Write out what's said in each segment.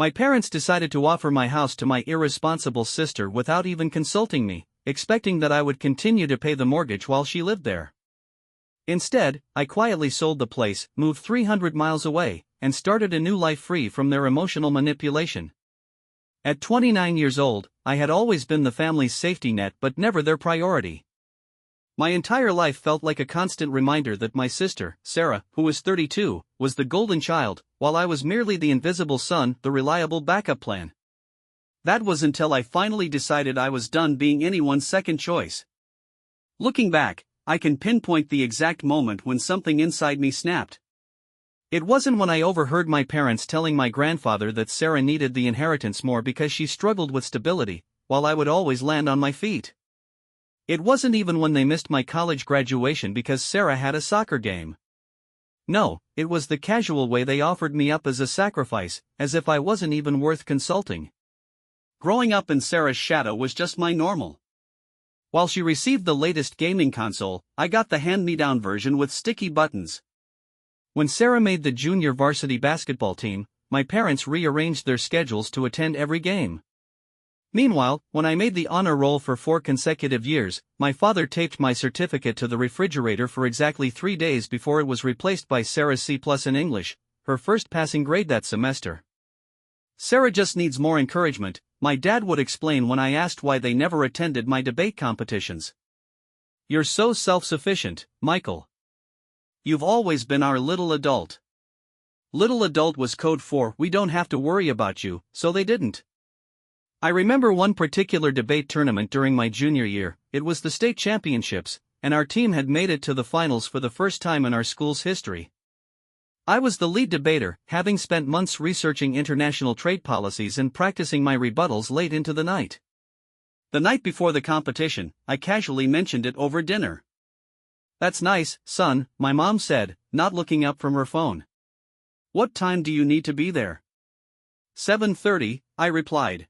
My parents decided to offer my house to my irresponsible sister without even consulting me, expecting that I would continue to pay the mortgage while she lived there. Instead, I quietly sold the place, moved 300 miles away, and started a new life free from their emotional manipulation. At 29 years old, I had always been the family's safety net but never their priority. My entire life felt like a constant reminder that my sister, Sarah, who was 32, was the golden child, while I was merely the invisible son, the reliable backup plan. That was until I finally decided I was done being anyone's second choice. Looking back, I can pinpoint the exact moment when something inside me snapped. It wasn't when I overheard my parents telling my grandfather that Sarah needed the inheritance more because she struggled with stability, while I would always land on my feet. It wasn't even when they missed my college graduation because Sarah had a soccer game. No, it was the casual way they offered me up as a sacrifice, as if I wasn't even worth consulting. Growing up in Sarah's shadow was just my normal. While she received the latest gaming console, I got the hand-me-down version with sticky buttons. When Sarah made the junior varsity basketball team, my parents rearranged their schedules to attend every game. Meanwhile, when I made the honor roll for 4 consecutive years, my father taped my certificate to the refrigerator for exactly 3 days before it was replaced by Sarah's C+ in English, her first passing grade that semester. Sarah just needs more encouragement, my dad would explain when I asked why they never attended my debate competitions. You're so self-sufficient, Michael. You've always been our little adult. Little adult was code for we don't have to worry about you, so they didn't. I remember one particular debate tournament during my junior year. It was the state championships, and our team had made it to the finals for the first time in our school's history. I was the lead debater, having spent months researching international trade policies and practicing my rebuttals late into the night. The night before the competition, I casually mentioned it over dinner. "That's nice, son," my mom said, not looking up from her phone. "What time do you need to be there?" 7:30, I replied.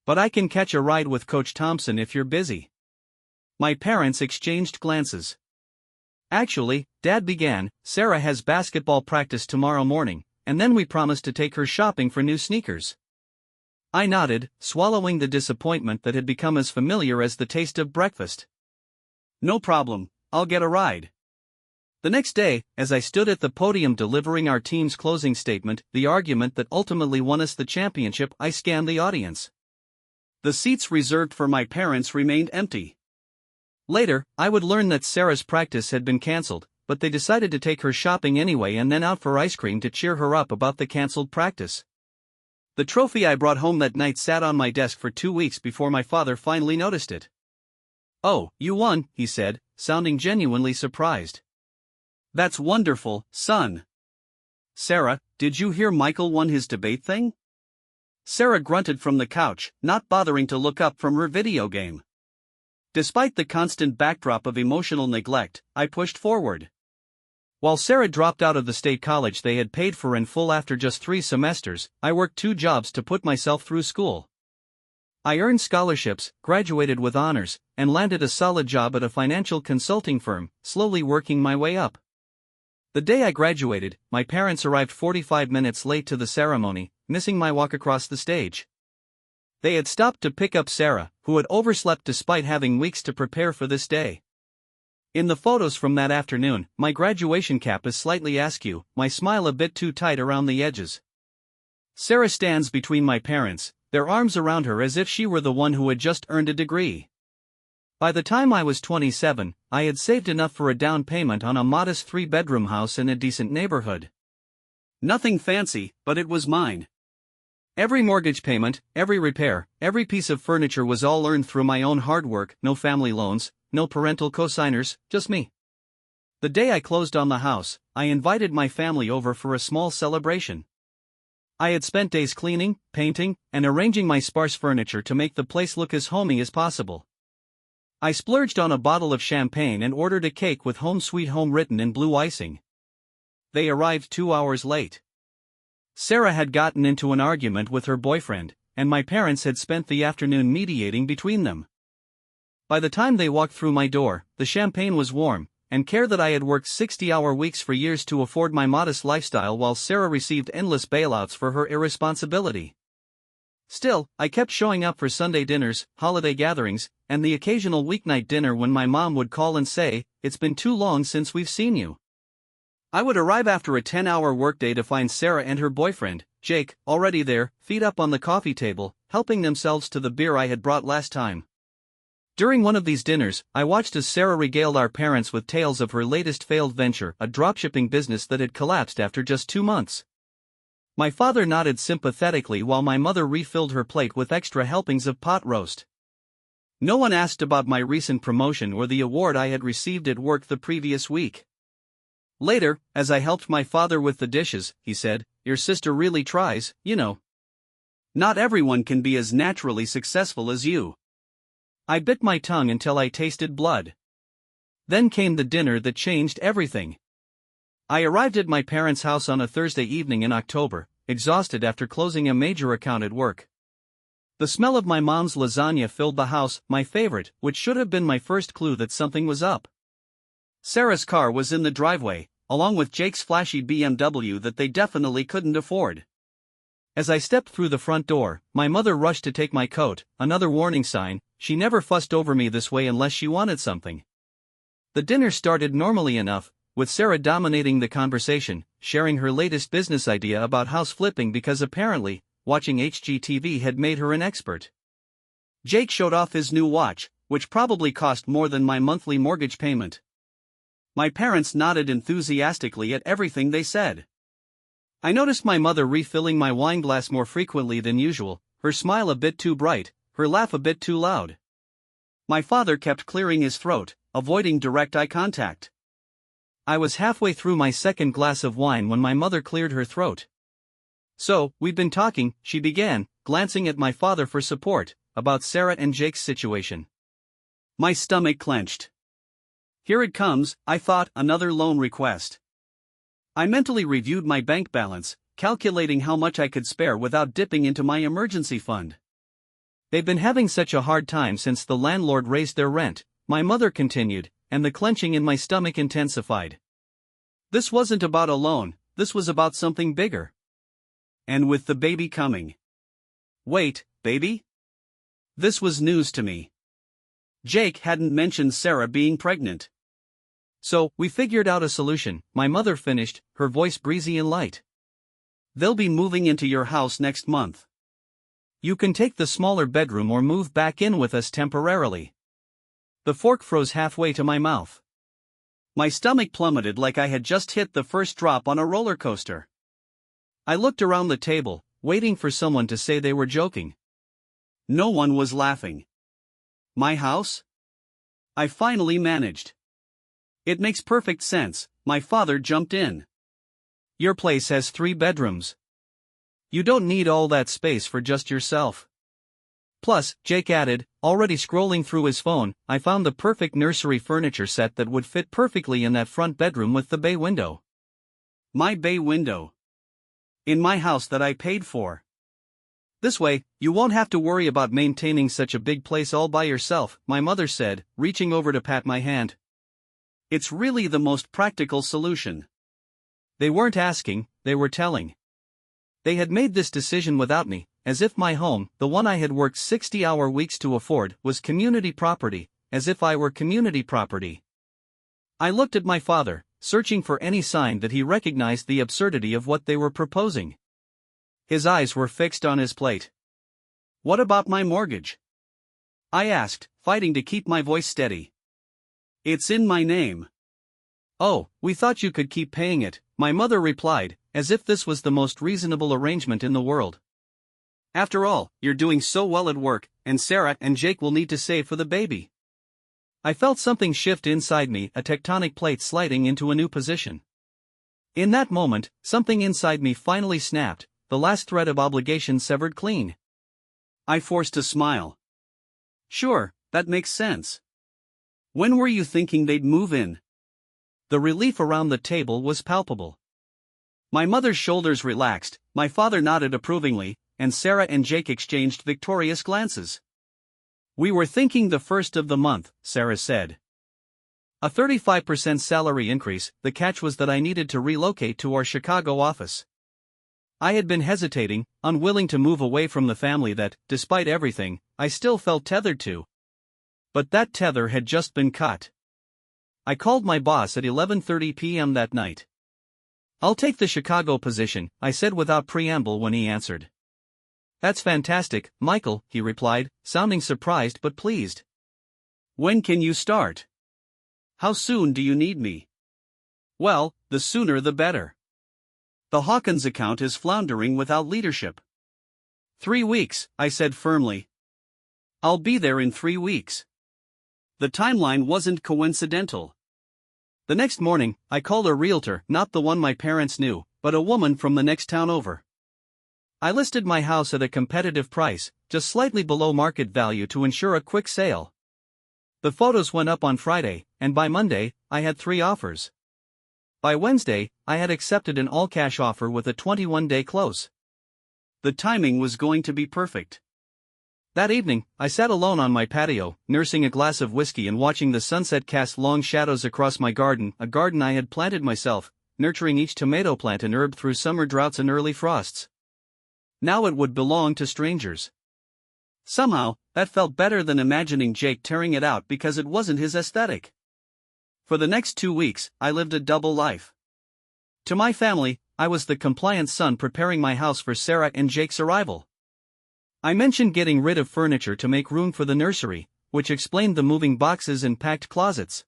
"But I can catch a ride with Coach Thompson if you're busy." My parents exchanged glances. "Actually," Dad began, "Sarah has basketball practice tomorrow morning, and then we promised to take her shopping for new sneakers." I nodded, swallowing the disappointment that had become as familiar as the taste of breakfast. "No problem, I'll get a ride." The next day, as I stood at the podium delivering our team's closing statement, the argument that ultimately won us the championship, I scanned the audience. The seats reserved for my parents remained empty. Later, I would learn that Sarah's practice had been cancelled, but they decided to take her shopping anyway and then out for ice cream to cheer her up about the cancelled practice. The trophy I brought home that night sat on my desk for 2 weeks before my father finally noticed it. "Oh, you won," he said, sounding genuinely surprised. "That's wonderful, son." "Sarah, did you hear Michael won his debate thing?" Sarah grunted from the couch, not bothering to look up from her video game. Despite the constant backdrop of emotional neglect, I pushed forward. While Sarah dropped out of the state college they had paid for in full after just 3 semesters, I worked 2 jobs to put myself through school. I earned scholarships, graduated with honors, and landed a solid job at a financial consulting firm, slowly working my way up. The day I graduated, my parents arrived 45 minutes late to the ceremony, missing my walk across the stage. They had stopped to pick up Sarah, who had overslept despite having weeks to prepare for this day. In the photos from that afternoon, my graduation cap is slightly askew, my smile a bit too tight around the edges. Sarah stands between my parents, their arms around her as if she were the one who had just earned a degree. By the time I was 27, I had saved enough for a down payment on a modest 3-bedroom house in a decent neighborhood. Nothing fancy, but it was mine. Every mortgage payment, every repair, every piece of furniture was all earned through my own hard work, no family loans, no parental co-signers, just me. The day I closed on the house, I invited my family over for a small celebration. I had spent days cleaning, painting, and arranging my sparse furniture to make the place look as homey as possible. I splurged on a bottle of champagne and ordered a cake with "Home Sweet Home" written in blue icing. They arrived 2 hours late. Sarah had gotten into an argument with her boyfriend, and my parents had spent the afternoon mediating between them. By the time they walked through my door, the champagne was warm, and care that I had worked 60-hour weeks for years to afford my modest lifestyle while Sarah received endless bailouts for her irresponsibility. Still, I kept showing up for Sunday dinners, holiday gatherings, and the occasional weeknight dinner when my mom would call and say, "It's been too long since we've seen you." I would arrive after a 10-hour workday to find Sarah and her boyfriend, Jake, already there, feet up on the coffee table, helping themselves to the beer I had brought last time. During one of these dinners, I watched as Sarah regaled our parents with tales of her latest failed venture, a dropshipping business that had collapsed after just 2 months. My father nodded sympathetically while my mother refilled her plate with extra helpings of pot roast. No one asked about my recent promotion or the award I had received at work the previous week. Later, as I helped my father with the dishes, he said, "Your sister really tries, you know. Not everyone can be as naturally successful as you." I bit my tongue until I tasted blood. Then came the dinner that changed everything. I arrived at my parents' house on a Thursday evening in October, exhausted after closing a major account at work. The smell of my mom's lasagna filled the house, my favorite, which should have been my first clue that something was up. Sarah's car was in the driveway, along with Jake's flashy BMW that they definitely couldn't afford. As I stepped through the front door, my mother rushed to take my coat, another warning sign. She never fussed over me this way unless she wanted something. The dinner started normally enough, with Sarah dominating the conversation, sharing her latest business idea about house flipping because apparently, watching HGTV had made her an expert. Jake showed off his new watch, which probably cost more than my monthly mortgage payment. My parents nodded enthusiastically at everything they said. I noticed my mother refilling my wine glass more frequently than usual, her smile a bit too bright, her laugh a bit too loud. My father kept clearing his throat, avoiding direct eye contact. I was halfway through my second glass of wine when my mother cleared her throat. "So, we've been talking," she began, glancing at my father for support, "about Sarah and Jake's situation." My stomach clenched. Here it comes, I thought, another loan request. I mentally reviewed my bank balance, calculating how much I could spare without dipping into my emergency fund. "They've been having such a hard time since the landlord raised their rent," my mother continued, and the clenching in my stomach intensified. This wasn't about a loan, this was about something bigger. And with the baby coming. Wait, baby? This was news to me. Jake hadn't mentioned Sarah being pregnant. "So, we figured out a solution," my mother finished, her voice breezy and light. "They'll be moving into your house next month. You can take the smaller bedroom or move back in with us temporarily." The fork froze halfway to my mouth. My stomach plummeted like I had just hit the first drop on a roller coaster. I looked around the table, waiting for someone to say they were joking. No one was laughing. "My house?" I finally managed. "It makes perfect sense," my father jumped in. "Your place has 3 bedrooms. You don't need all that space for just yourself." Plus, Jake added, already scrolling through his phone, "I found the perfect nursery furniture set that would fit perfectly in that front bedroom with the bay window." My bay window. In my house that I paid for. "This way, you won't have to worry about maintaining such a big place all by yourself," my mother said, reaching over to pat my hand. "It's really the most practical solution." They weren't asking, they were telling. They had made this decision without me, as if my home, the one I had worked 60-hour weeks to afford, was community property, as if I were community property. I looked at my father, searching for any sign that he recognized the absurdity of what they were proposing. His eyes were fixed on his plate. "What about my mortgage?" I asked, fighting to keep my voice steady. "It's in my name." "Oh, we thought you could keep paying it," my mother replied, as if this was the most reasonable arrangement in the world. "After all, you're doing so well at work, and Sarah and Jake will need to save for the baby." I felt something shift inside me, a tectonic plate sliding into a new position. In that moment, something inside me finally snapped, the last thread of obligation severed clean. I forced a smile. "Sure, that makes sense. When were you thinking they'd move in?" The relief around the table was palpable. My mother's shoulders relaxed, my father nodded approvingly, and Sarah and Jake exchanged victorious glances. "We were thinking the first of the month," Sarah said. A 35% salary increase. The catch was that I needed to relocate to our Chicago office. I had been hesitating, unwilling to move away from the family that, despite everything, I still felt tethered to. But that tether had just been cut. I called my boss at 11:30 p.m. that night. "I'll take the Chicago position," I said without preamble when he answered. "That's fantastic, Michael," he replied, sounding surprised but pleased. "When can you start? How soon do you need me?" "Well, the sooner the better. The Hawkins account is floundering without leadership." 3 weeks, I said firmly. "I'll be there in 3 weeks." The timeline wasn't coincidental. The next morning, I called a realtor, not the one my parents knew, but a woman from the next town over. I listed my house at a competitive price, just slightly below market value to ensure a quick sale. The photos went up on Friday, and by Monday, I had 3 offers. By Wednesday, I had accepted an all-cash offer with a 21-day close. The timing was going to be perfect. That evening, I sat alone on my patio, nursing a glass of whiskey and watching the sunset cast long shadows across my garden, a garden I had planted myself, nurturing each tomato plant and herb through summer droughts and early frosts. Now it would belong to strangers. Somehow, that felt better than imagining Jake tearing it out because it wasn't his aesthetic. For the next 2 weeks, I lived a double life. To my family, I was the compliant son preparing my house for Sarah and Jake's arrival. I mentioned getting rid of furniture to make room for the nursery, which explained the moving boxes and packed closets.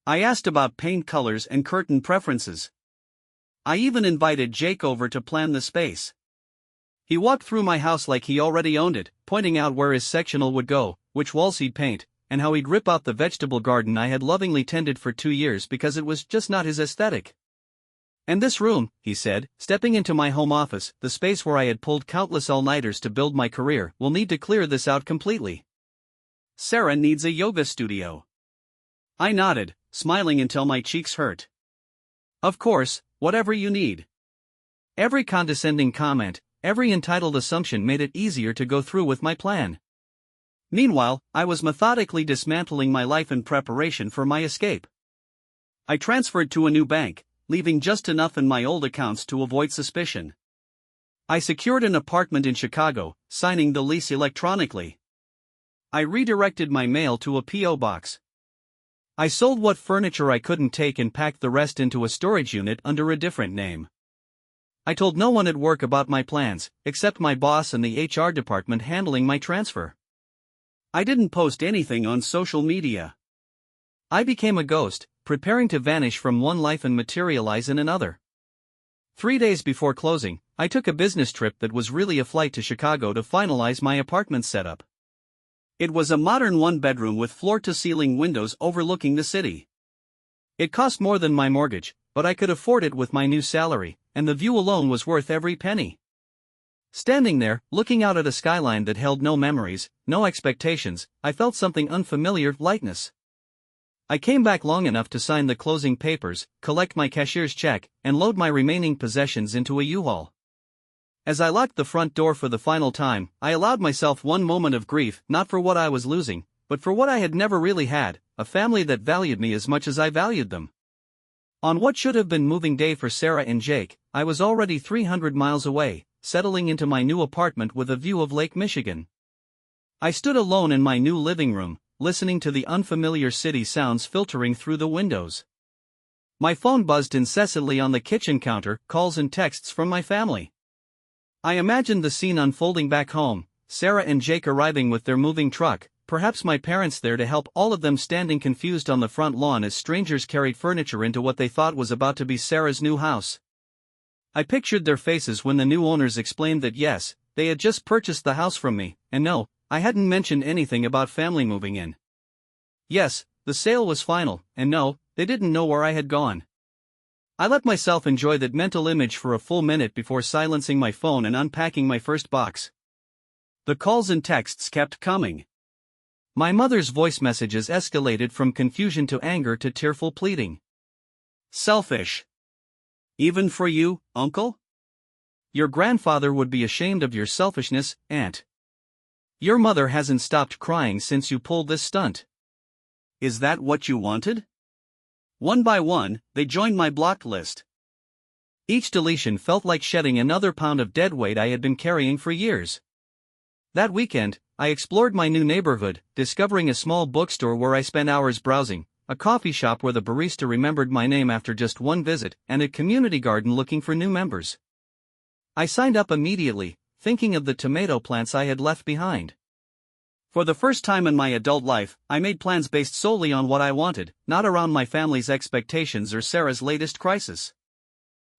I asked about paint colors and curtain preferences. I even invited Jake over to plan the space. He walked through my house like he already owned it, pointing out where his sectional would go, which walls he'd paint, and how he'd rip out the vegetable garden I had lovingly tended for 2 years because it was just not his aesthetic. "And this room," he said, stepping into my home office, the space where I had pulled countless all-nighters to build my career, "will need to clear this out completely. Sarah needs a yoga studio." I nodded, smiling until my cheeks hurt. "Of course, whatever you need." Every condescending comment, every entitled assumption made it easier to go through with my plan. Meanwhile, I was methodically dismantling my life in preparation for my escape. I transferred to a new bank, leaving just enough in my old accounts to avoid suspicion. I secured an apartment in Chicago, signing the lease electronically. I redirected my mail to a P.O. box. I sold what furniture I couldn't take and packed the rest into a storage unit under a different name. I told no one at work about my plans, except my boss and the HR department handling my transfer. I didn't post anything on social media. I became a ghost, preparing to vanish from one life and materialize in another. 3 days before closing, I took a business trip that was really a flight to Chicago to finalize my apartment setup. It was a modern one-bedroom with floor-to-ceiling windows overlooking the city. It cost more than my mortgage, but I could afford it with my new salary, and the view alone was worth every penny. Standing there, looking out at a skyline that held no memories, no expectations, I felt something unfamiliar: lightness. I came back long enough to sign the closing papers, collect my cashier's check, and load my remaining possessions into a U-Haul. As I locked the front door for the final time, I allowed myself one moment of grief, not for what I was losing, but for what I had never really had, a family that valued me as much as I valued them. On what should have been moving day for Sarah and Jake, I was already 300 miles away, settling into my new apartment with a view of Lake Michigan. I stood alone in my new living room, listening to the unfamiliar city sounds filtering through the windows. My phone buzzed incessantly on the kitchen counter, calls and texts from my family. I imagined the scene unfolding back home, Sarah and Jake arriving with their moving truck, perhaps my parents there to help, all of them standing confused on the front lawn as strangers carried furniture into what they thought was about to be Sarah's new house. I pictured their faces when the new owners explained that yes, they had just purchased the house from me, and no, I hadn't mentioned anything about family moving in. Yes, the sale was final, and no, they didn't know where I had gone. I let myself enjoy that mental image for a full minute before silencing my phone and unpacking my first box. The calls and texts kept coming. My mother's voice messages escalated from confusion to anger to tearful pleading. "Selfish. Even for you, uncle? Your grandfather would be ashamed of your selfishness, aunt. Your mother hasn't stopped crying since you pulled this stunt. Is that what you wanted?" One by one, they joined my blocked list. Each deletion felt like shedding another pound of dead weight I had been carrying for years. That weekend, I explored my new neighborhood, discovering a small bookstore where I spent hours browsing, a coffee shop where the barista remembered my name after just one visit, and a community garden looking for new members. I signed up immediately, thinking of the tomato plants I had left behind. For the first time in my adult life, I made plans based solely on what I wanted, not around my family's expectations or Sarah's latest crisis.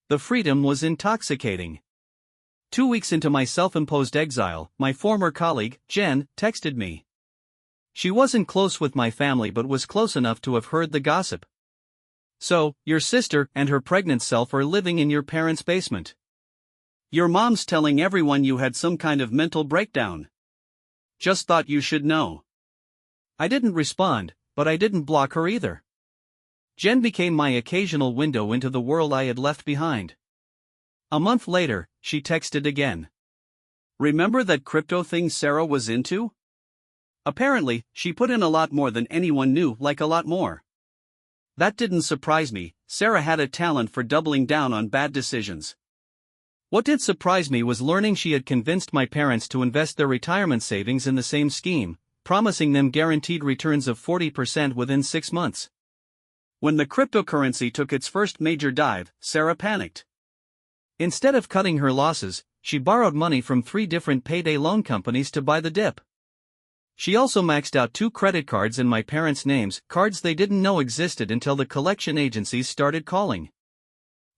The freedom was intoxicating. 2 weeks into my self-imposed exile, my former colleague, Jen, texted me. She wasn't close with my family but was close enough to have heard the gossip. "So, your sister and her pregnant self are living in your parents' basement. Your mom's telling everyone you had some kind of mental breakdown. Just thought you should know." I didn't respond, but I didn't block her either. Jen became my occasional window into the world I had left behind. A month later, she texted again. "Remember that crypto thing Sarah was into? Apparently, she put in a lot more than anyone knew, like a lot more." That didn't surprise me. Sarah had a talent for doubling down on bad decisions. What did surprise me was learning she had convinced my parents to invest their retirement savings in the same scheme, promising them guaranteed returns of 40% within 6 months. When the cryptocurrency took its first major dive, Sarah panicked. Instead of cutting her losses, she borrowed money from 3 different payday loan companies to buy the dip. She also maxed out 2 credit cards in my parents' names, cards they didn't know existed until the collection agencies started calling.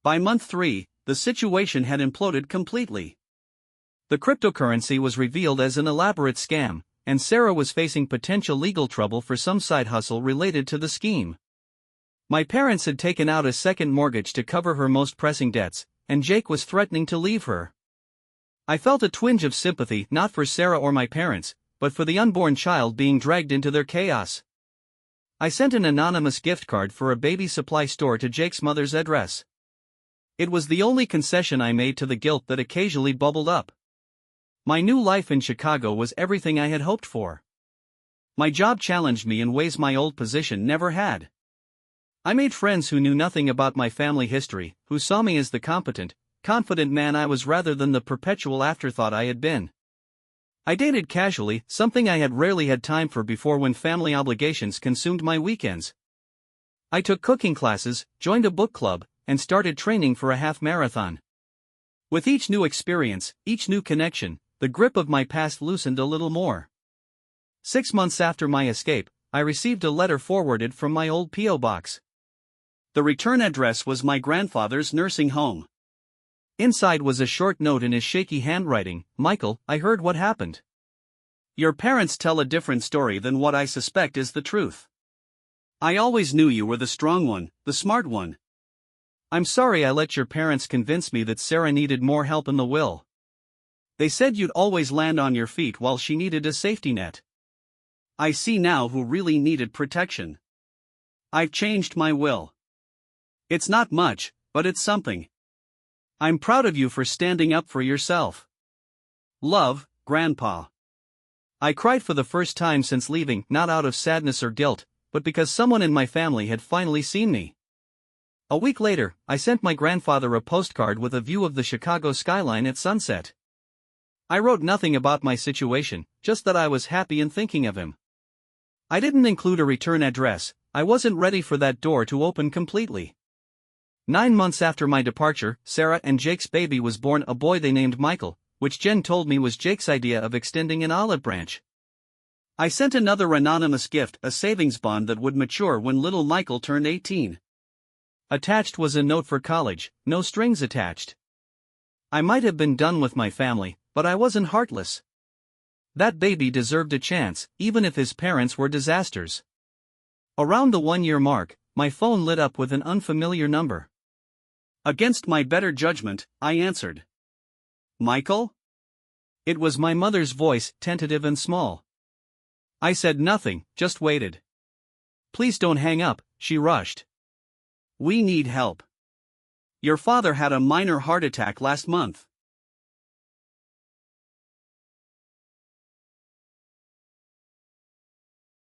By month 3, the situation had imploded completely. The cryptocurrency was revealed as an elaborate scam, and Sarah was facing potential legal trouble for some side hustle related to the scheme. My parents had taken out a second mortgage to cover her most pressing debts, and Jake was threatening to leave her. I felt a twinge of sympathy not for Sarah or my parents, but for the unborn child being dragged into their chaos. I sent an anonymous gift card for a baby supply store to Jake's mother's address. It was the only concession I made to the guilt that occasionally bubbled up. My new life in Chicago was everything I had hoped for. My job challenged me in ways my old position never had. I made friends who knew nothing about my family history, who saw me as the competent, confident man I was rather than the perpetual afterthought I had been. I dated casually, something I had rarely had time for before when family obligations consumed my weekends. I took cooking classes, joined a book club, and started training for a half marathon. With each new experience, each new connection, the grip of my past loosened a little more. 6 months after my escape, I received a letter forwarded from my old P.O. box. The return address was my grandfather's nursing home. Inside was a short note in his shaky handwriting. "Michael, I heard what happened. Your parents tell a different story than what I suspect is the truth. I always knew you were the strong one, the smart one. I'm sorry I let your parents convince me that Sarah needed more help in the will. They said you'd always land on your feet while she needed a safety net. I see now who really needed protection. I've changed my will. It's not much, but it's something. I'm proud of you for standing up for yourself. Love, Grandpa." I cried for the first time since leaving, not out of sadness or guilt, but because someone in my family had finally seen me. A week later, I sent my grandfather a postcard with a view of the Chicago skyline at sunset. I wrote nothing about my situation, just that I was happy and thinking of him. I didn't include a return address. I wasn't ready for that door to open completely. 9 months after my departure, Sarah and Jake's baby was born, a boy they named Michael, which Jen told me was Jake's idea of extending an olive branch. I sent another anonymous gift, a savings bond that would mature when little Michael turned 18. Attached was a note for college, no strings attached. I might have been done with my family, but I wasn't heartless. That baby deserved a chance, even if his parents were disasters. Around the 1-year mark, my phone lit up with an unfamiliar number. Against my better judgment, I answered. "Michael?" It was my mother's voice, tentative and small. I said nothing, just waited. "Please don't hang up," she rushed. "We need help. Your father had a minor heart attack last month.